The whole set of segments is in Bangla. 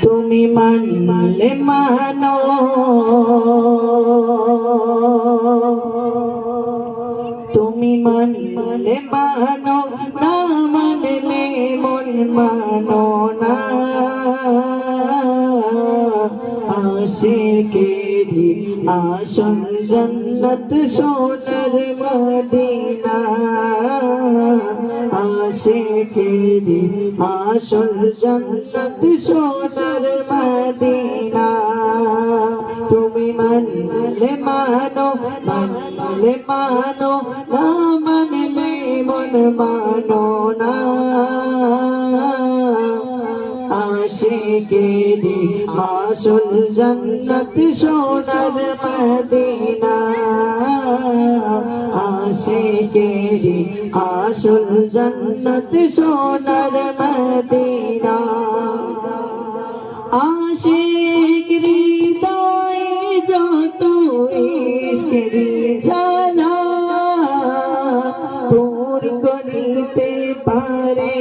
তুমি মানলে মানো তুমি মানলে মানো না মানলে মন মানো না আশিকেরি আসল জন্নত সোনার মদিনা আশিকেরি আসল জন্নত সোনার মদিনা তুমি মানলে মানো মানলে মানো না মানলে মন মানো না আশিকেরি আসল জন্নত সোনার মদিনা আশিকেরি আসল জন্নত সোনার মদিনা আশিক হৃদয়ে যত ইশকের জ্বালা দূর করিতে পারে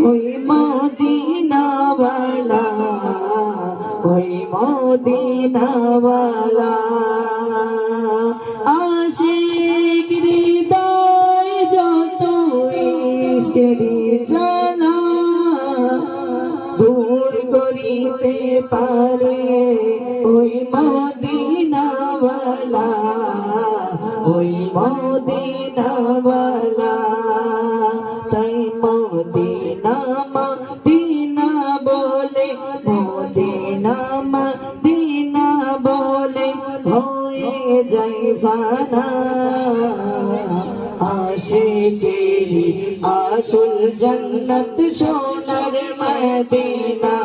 ওই মদিনাওয়ালা ওই মদিনাওয়ালা আশিক হৃদয়ে যত ইশকের জ্বালা দূর করিতে পারে ওই মদিনাওয়ালা ওই মদিনাওয়ালা তাই মদিনা মদিনা বলে মদিনা মদিনা বলে হয়ে যাই ফানা আশিকেরি আসল জন্নত সোনার মদিনা